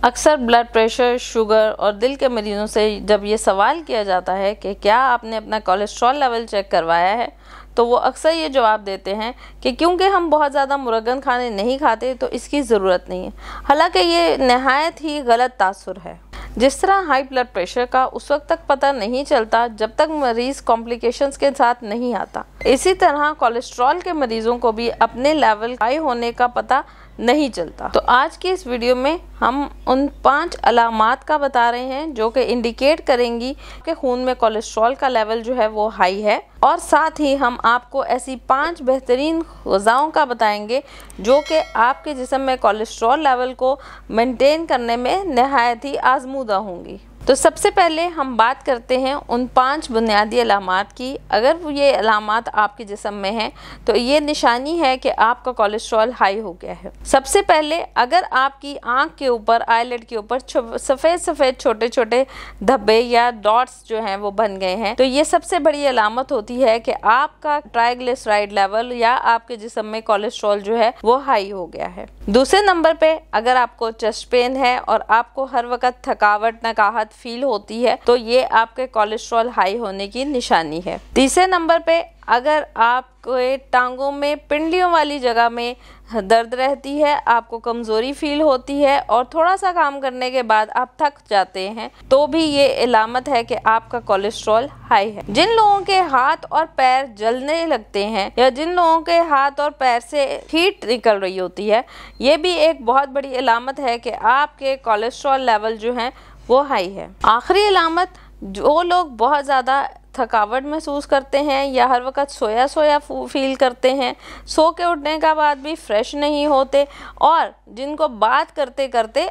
अक्सर blood pressure, sugar और दिल के मरीजों से जब ये सवाल किया जाता है कि क्या आपने अपना कोलेस्ट्रॉल लेवल चेक करवाया है, तो वो अक्सर ये जवाब देते हैं कि क्योंकि हम बहुत ज़्यादा मुरगन खाने नहीं खाते तो इसकी ज़रूरत नहीं है। हालांकि ये नहायत ही गलत तासुर है। जिस तरह हाई ब्लड प्रेशर का उस वक्त तक पता नहीं चलता जब तक मरीज़ कॉम्प्लिकेशंस के साथ नहीं आता, इसी तरह कोलेस्ट्रॉल के मरीज़ों को भी अपने लेवल हाई होने का पता नहीं चलता। तो आज की इस वीडियो में हम उन 5 अलामात का बता रहे हैं जो कि इंडिकेट करेंगी कि खून में कोलेस्ट्रॉल का लेवल जो है वो हाई है, और साथ ही हम आपको ऐसी 5 बेहतरीन ग़िज़ाओं का बताएंगे जो कि आपके जिस्म में कोलेस्ट्रॉल लेवल को मेंटेन करने में नहायत ही आजमूदा होंगी। तो सबसे पहले हम बात करते हैं उन 5 बुनियादी अलामात की। अगर ये अलामात आपके जिस्म में हैं तो ये निशानी है कि आपका कोलेस्ट्रॉल हाई हो गया है। सबसे पहले अगर आपकी आंख के ऊपर, आईलिड के ऊपर सफ़ेद सफ़ेद छोटे छोटे धब्बे या डॉट्स जो हैं वो बन गए हैं, तो ये सबसे बड़ी अलामत होती है कि आपका ट्राइग्लिसराइड लेवल या आपके जिस्म में कोलेस्ट्रॉल जो है वो हाई हो गया है। दूसरे नंबर पे अगर आपको चेस्ट पेन है और आपको हर वक्त थकावट, नकाहत फील होती है, तो ये आपके कोलेस्ट्रॉल हाई होने की निशानी है। तीसरे नंबर पे अगर आपके टांगों में, पिंडलियों वाली जगह में दर्द रहती है, आपको कमज़ोरी फील होती है और थोड़ा सा काम करने के बाद आप थक जाते हैं, तो भी ये अलामत है कि आपका कोलेस्ट्रॉल हाई है। जिन लोगों के हाथ और पैर जलने लगते हैं या जिन लोगों के हाथ और पैर से हीट निकल रही होती है, ये भी एक बहुत बड़ी अलामत है कि आपके कोलेस्ट्रॉल लेवल जो है वो हाई है। आखिरी अलामत, जो लोग बहुत ज़्यादा थकावट महसूस करते हैं या हर वक्त सोया सोया फील करते हैं, सो के उठने के बाद भी फ्रेश नहीं होते, और जिनको बात करते करते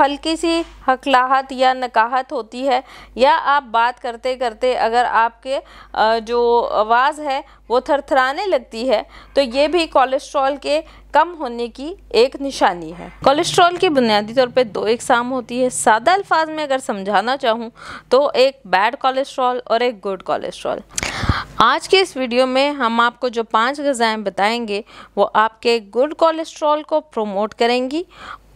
हल्की सी हकलाहट या नकाहत होती है, या आप बात करते करते अगर आपके जो आवाज़ है वो थरथराने लगती है, तो ये भी कोलेस्ट्रॉल के कम होने की एक निशानी है। कोलेस्ट्रॉल की बुनियादी तौर पे 2 अक़साम होती है। सादा अल्फाज में अगर समझाना चाहूँ तो एक बैड कोलेस्ट्रॉल और एक गुड कोलेस्ट्रॉल। आज के इस वीडियो में हम आपको जो 5 ग़िज़ाएं बताएंगे वो आपके गुड कोलेस्ट्रॉल को प्रमोट करेंगी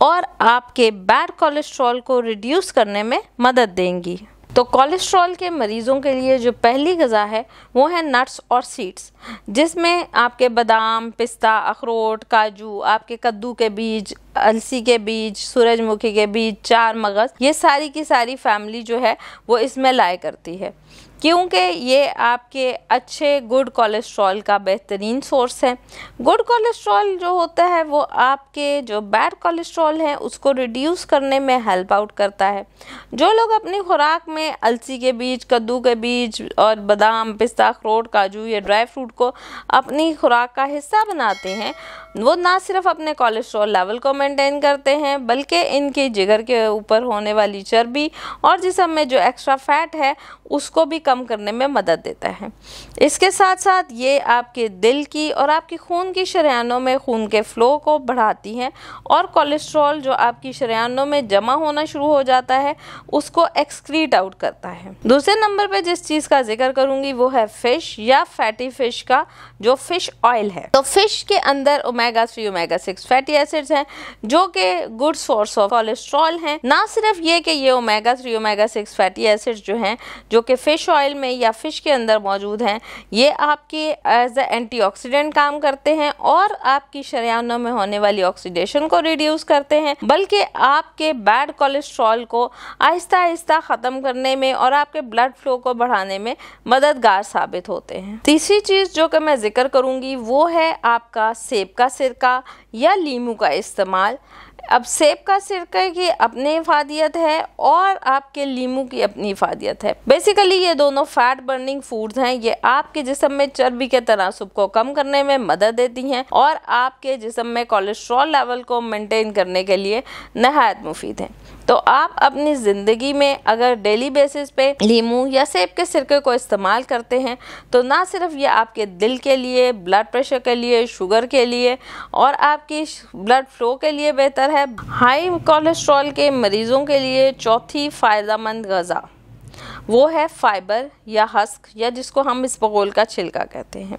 और आपके बैड कोलेस्ट्रॉल को रिड्यूस करने में मदद देंगी। तो कोलेस्ट्रॉल के मरीज़ों के लिए जो पहली ग़िज़ा है वो है नट्स और सीड्स, जिसमें आपके बादाम, पिस्ता, अखरोट, काजू, आपके कद्दू के बीज, अलसी के बीज, सूरजमुखी के बीज, चार मगज़, ये सारी की सारी फैमिली जो है वो इसमें लाया करती है, क्योंकि ये आपके अच्छे गुड कोलेस्ट्रॉल का बेहतरीन सोर्स है। गुड कोलेस्ट्रॉल जो होता है वो आपके जो बैड कोलेस्ट्रॉल है उसको रिड्यूस करने में हेल्प आउट करता है। जो लोग अपनी खुराक में अलसी के बीज, कद्दू के बीज और बादाम, पिस्ता, अखरोट, काजू या ड्राई फ्रूट को अपनी खुराक का हिस्सा बनाते हैं, वो ना सिर्फ अपने कोलेस्ट्रॉल लेवल को मेंटेन करते हैं बल्कि इनके जिगर के ऊपर होने वाली चर्बी और जिस्म में जो एक्स्ट्रा फैट है उसको भी कम करने में मदद देता है। इसके साथ साथ ये आपके दिल की और आपकी खून की शरीयानों में खून के फ़्लो को बढ़ाती हैं और कोलेस्ट्रॉल जो आपकी शरीयानों में जमा होना शुरू हो जाता है उसको एक्सक्रीट आउट करता है। दूसरे नंबर पे जिस चीज़ का जिक्र करूँगी वो है फ़िश या फैटी फ़िश का जो फ़िश ऑयल है। तो फ़िश के अंदर ओमेगा 3, ओमेगा 6 फैटी एसिड्स हैं जो कि गुड सोर्स ऑफ कोलेस्ट्रॉल हैं। ना सिर्फ ये कि ये ओमेगा 3, ओमेगा 6 फैटी एसिड्स जो हैं जो कि फ़िश ऑयल में या फ़िश के अंदर मौजूद हैं, ये आपके एज ए एंटीऑक्सीडेंट काम करते हैं और आपकी शरीयानों में होने वाली ऑक्सीडेशन को रिड्यूस करते हैं, बल्कि आपके बैड कोलेस्ट्रॉल को आहिस्ता आहिस्ता ख़त्म करने में और आपके ब्लड फ्लो को बढ़ाने में मददगार साबित होते हैं। तीसरी चीज़ जो कि मैं जिक्र करूँगी वो है आपका सेब का सिरका या लीमू का इस्तेमाल। अब सेब का सिरका की अपनी इफादियत है और आपके लीमू की अपनी इफादियत है। बेसिकली ये दोनों फैट बर्निंग फूड्स हैं। ये आपके जिस्म में चर्बी के तनासुब को कम करने में मदद देती हैं और आपके जिस्म में कोलेस्ट्रॉल लेवल को मेंटेन करने के लिए नहायत मुफीद हैं। तो आप अपनी ज़िंदगी में अगर डेली बेसिस पे लीमू या सेब के सिरके को इस्तेमाल करते हैं तो ना सिर्फ ये आपके दिल के लिए, ब्लड प्रेशर के लिए, शुगर के लिए और आपकी ब्लड फ्लो के लिए बेहतर है, हाई कोलेस्ट्रॉल के मरीज़ों के लिए चौथी फ़ायदेमंद ग़िज़ा वो है फाइबर या हस्क, या जिसको हम इसबगोल का छिलका कहते हैं।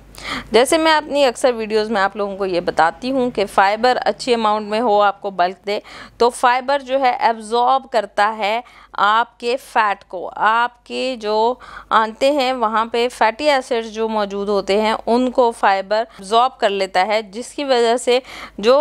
जैसे मैं अपनी अक्सर वीडियोस में आप लोगों को ये बताती हूँ कि फ़ाइबर अच्छी अमाउंट में हो, आपको बल्क दे, तो फाइबर जो है एब्जॉर्ब करता है आपके फ़ैट को। आपके जो आंतें हैं वहाँ पे फैटी एसिड्स जो मौजूद होते हैं उनको फाइबर एब्जॉर्ब कर लेता है, जिसकी वजह से जो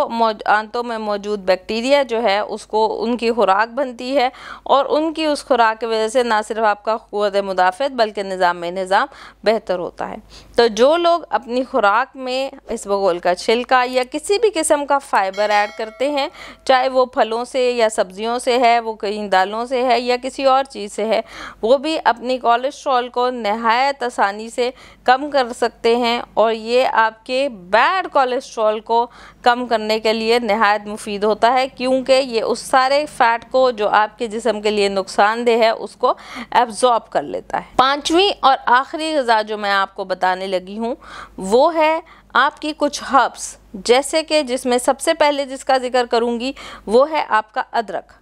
आंतों में मौजूद बैक्टीरिया जो है उसको उनकी खुराक बनती है, और उनकी उस खुराक की वजह से ना सिर्फ आपका क़ुव्वत मुदाफ़अत बल्कि निज़ाम बेहतर होता है। तो जो लोग अपनी खुराक में इसबगोल का छिलका या किसी भी किस्म का फ़ाइबर ऐड करते हैं, चाहे वो फलों से या सब्जियों से है, वो कहीं दालों से है या किसी और चीज़ से है, वो भी अपनी कोलेस्ट्रॉल को नहायत आसानी से कम कर सकते हैं। और ये आपके बैड कोलेस्ट्रॉल को कम करने के लिए नहायत मुफीद होता है, क्योंकि ये उस सारे फ़ैट को जो आपके जिस्म के लिए नुकसानदेह है उसको एब्जॉर्ब कर लेता है। पांचवी और आखिरी ग़िज़ा जो मैं आपको बताने लगी हूँ वो है आपकी कुछ हर्ब्स, जैसे कि जिसमें सबसे पहले जिसका जिक्र करूँगी वो है आपका अदरक।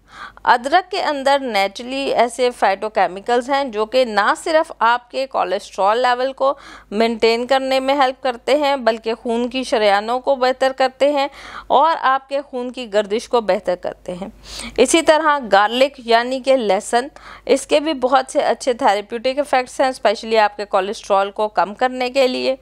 अदरक के अंदर नेचुरली ऐसे फाइटोकेमिकल्स हैं जो कि ना सिर्फ आपके कोलेस्ट्रॉल लेवल को मेंटेन करने में हेल्प करते हैं बल्कि खून की शरेयानों को बेहतर करते हैं और आपके खून की गर्दिश को बेहतर करते हैं। इसी तरह गार्लिक यानी कि लहसुन, इसके भी बहुत से अच्छे थेरेप्यूटिक इफ़ेक्ट्स हैं, स्पेशली आपके कोलेस्ट्रॉल को कम करने के लिए।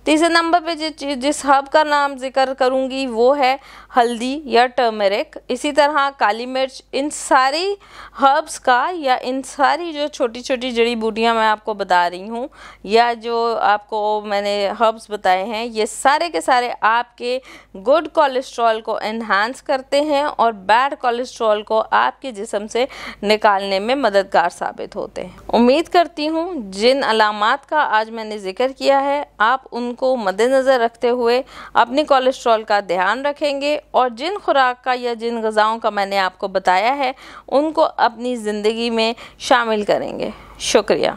तीसरे नंबर पे जिस हर्ब का नाम जिक्र करूँगी वो है हल्दी या टर्मरिक। इसी तरह काली मिर्च। इन सारी हर्ब्स का या इन सारी जो छोटी छोटी जड़ी बूटियाँ मैं आपको बता रही हूँ या जो आपको मैंने हर्ब्स बताए हैं, ये सारे के सारे आपके गुड कोलेस्ट्रॉल को एनहांस करते हैं और बैड कोलेस्ट्रॉल को आपके जिस्म से निकालने में मददगार साबित होते हैं। उम्मीद करती हूँ जिन अलामात का आज मैंने जिक्र किया है आप उनको मद्देनज़र रखते हुए अपनी कोलेस्ट्रॉल का ध्यान रखेंगे और जिन खुराक का या जिन ग़िज़ाओं का मैंने आपको बताया है उनको अपनी ज़िंदगी में शामिल करेंगे। शुक्रिया।